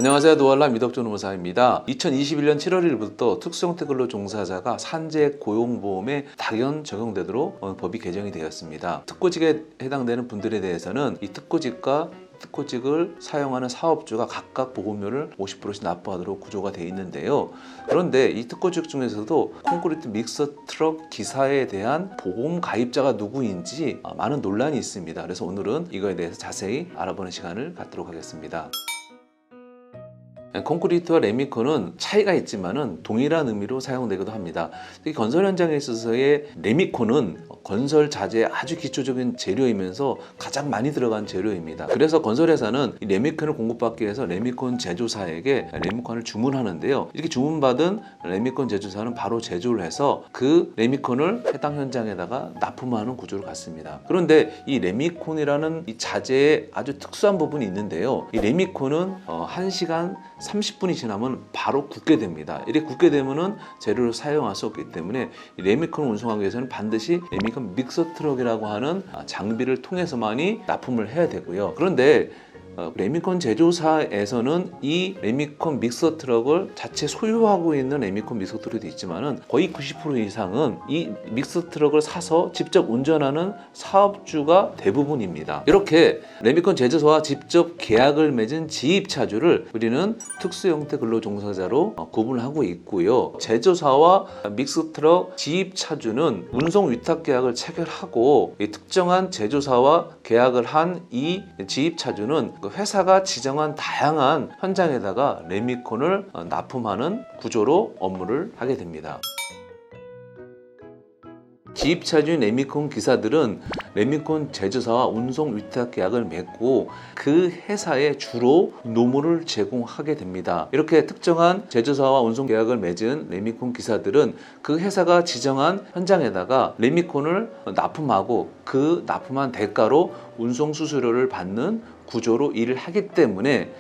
안녕하세요. 노알람 이덕준 노무사입니다. 2021년 7월 1일부터 특수형태 근로 종사자가 산재 고용보험에 당연 적용되도록 법이 개정이 되었습니다. 특고직에 해당되는 분들에 대해서는 이 특고직과 특고직을 사용하는 사업주가 각각 보험료를 50%씩 납부하도록 구조가 되어 있는데요. 그런데 이 특고직 중에서도 콘크리트 믹서 트럭 기사에 대한 보험 가입자가 누구인지 많은 논란이 있습니다. 그래서 오늘은 이거에 대해서 자세히 알아보는 시간을 갖도록 하겠습니다. 콘크리트와 레미콘은 차이가 있지만은 동일한 의미로 사용되기도 합니다. 특히 건설 현장에 있어서의 레미콘은 건설 자재의 아주 기초적인 재료이면서 가장 많이 들어간 재료입니다. 그래서 건설회사는 이 레미콘을 공급받기 위해서 레미콘 제조사에게 레미콘을 주문하는데요. 이렇게 주문받은 레미콘 제조사는 바로 제조를 해서 그 레미콘을 해당 현장에다가 납품하는 구조를 갖습니다. 그런데 이 레미콘이라는 이 자재의 아주 특수한 부분이 있는데요. 이 레미콘은 1시간 30분이 지나면 바로 굳게 됩니다. 이렇게 굳게 되면은 재료를 사용할 수 없기 때문에 레미콘을 운송하기 위해서는 반드시 레미콘 믹서 트럭이라고 하는 장비를 통해서만이 납품을 해야 되고요. 그런데 레미콘 제조사에서는 이 레미콘 믹서 트럭을 자체 소유하고 있는 레미콘 믹서 트럭도 있지만은 거의 90% 이상은 이 믹서 트럭을 사서 직접 운전하는 사업주가 대부분입니다. 이렇게 레미콘 제조사와 직접 계약을 맺은 지입차주를 우리는 특수형태 근로종사자로 구분하고 있고요. 제조사와 믹서 트럭 지입차주는 운송 위탁 계약을 체결하고 이 특정한 제조사와 계약을 한 이 지입차주는 그 회사가 지정한 다양한 현장에다가 레미콘을 납품하는 구조로 업무를 하게 됩니다. 지입차주인 레미콘 기사들은 레미콘 제조사와 운송 위탁 계약을 맺고 그 회사에 주로 노무를 제공하게 됩니다. 이렇게 특정한 제조사와 운송 계약을 맺은 레미콘 기사들은 그 회사가 지정한 현장에다가 레미콘을 납품하고 그 납품한 대가로 운송 수수료를 받는 구조로 일을 하기 때문에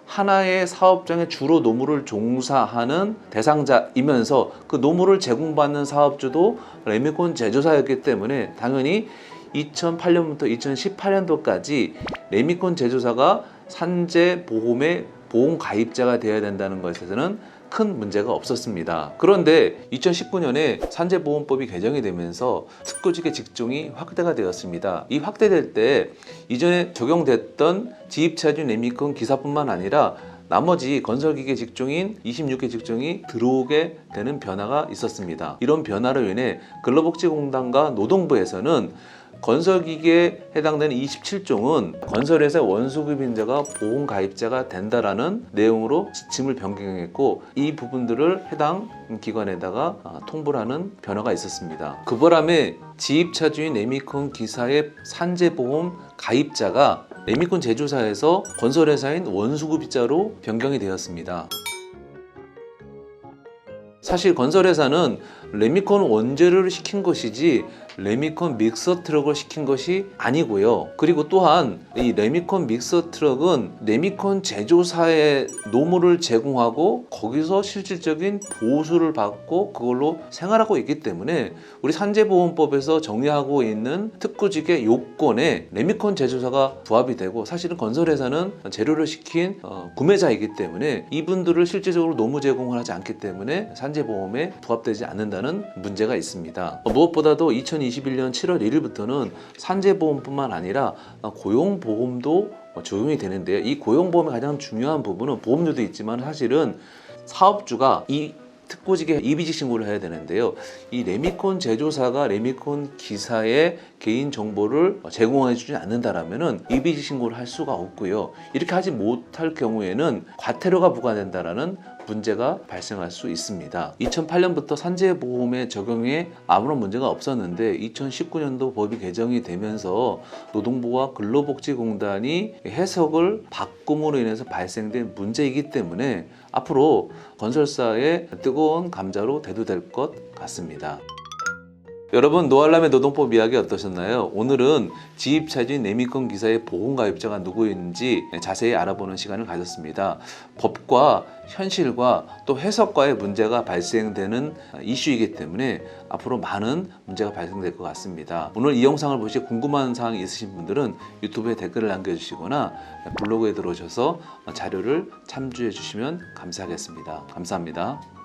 하나의 사업장에 주로 노무를 종사하는 대상자이면서 그 노무를 제공받는 사업주도 레미콘 제조사였기 때문에 당연히 2008년부터 2018년도까지 레미콘 제조사가 산재 보험의 보험 가입자가 되어야 된다는 것에서는 큰 문제가 없었습니다. 그런데 2019년에 산재보험법이 개정이 되면서 특고직의 직종이 확대가 되었습니다. 이 확대될 때 이전에 적용됐던 지입차주 레미콘 기사뿐만 아니라 나머지 건설기계 직종인 26개 직종이 들어오게 되는 변화가 있었습니다. 이런 변화로 인해 근로복지공단과 노동부에서는 건설기계에 해당되는 27종은 건설회사 원수급인자가 보험가입자가 된다라는 내용으로 지침을 변경했고 이 부분들을 해당 기관에다가 통보를 하는 변화가 있었습니다. 그 바람에 지입차주인 레미콘 기사의 산재보험 가입자가 레미콘 제조사에서 건설회사인 원수급자로 변경이 되었습니다. 사실 건설회사는 레미콘 원재료를 시킨 것이지 레미콘 믹서 트럭을 시킨 것이 아니고요. 그리고 또한 이 레미콘 믹서 트럭은 레미콘 제조사에 노무를 제공하고 거기서 실질적인 보수를 받고 그걸로 생활하고 있기 때문에 우리 산재보험법에서 정의하고 있는 특구직의 요건에 레미콘 제조사가 부합이 되고 사실은 건설회사는 재료를 시킨 구매자이기 때문에 이분들을 실질적으로 노무 제공을 하지 않기 때문에 산재보험에 부합되지 않는다는 문제가 있습니다. 무엇보다도 2021년 7월 1일부터는 산재보험뿐만 아니라 고용보험도 적용이 되는데요. 이 고용보험의 가장 중요한 부분은 보험료도 있지만 사실은 사업주가 이 특고직에 이비직 신고를 해야 되는데요. 이 레미콘 제조사가 레미콘 기사의 개인 정보를 제공해 주지 않는다라면은 이비직 신고를 할 수가 없고요. 이렇게 하지 못할 경우에는 과태료가 부과된다라는 문제가 발생할 수 있습니다. 2008년부터 산재보험의 적용에 아무런 문제가 없었는데 2019년도 법이 개정이 되면서 노동부와 근로복지공단이 해석을 바꿈으로 인해서 발생된 문제이기 때문에 앞으로 건설사의 뜨거운 감자로 대두될 것 같습니다. 여러분 노알람의 노동법 이야기 어떠셨나요? 오늘은 지입차주인 내미권 기사의 보험가입자가 누구인지 자세히 알아보는 시간을 가졌습니다. 법과 현실과 또 해석과의 문제가 발생되는 이슈이기 때문에 앞으로 많은 문제가 발생될 것 같습니다. 오늘 이 영상을 보시고 궁금한 사항이 있으신 분들은 유튜브에 댓글을 남겨주시거나 블로그에 들어오셔서 자료를 참조해 주시면 감사하겠습니다. 감사합니다.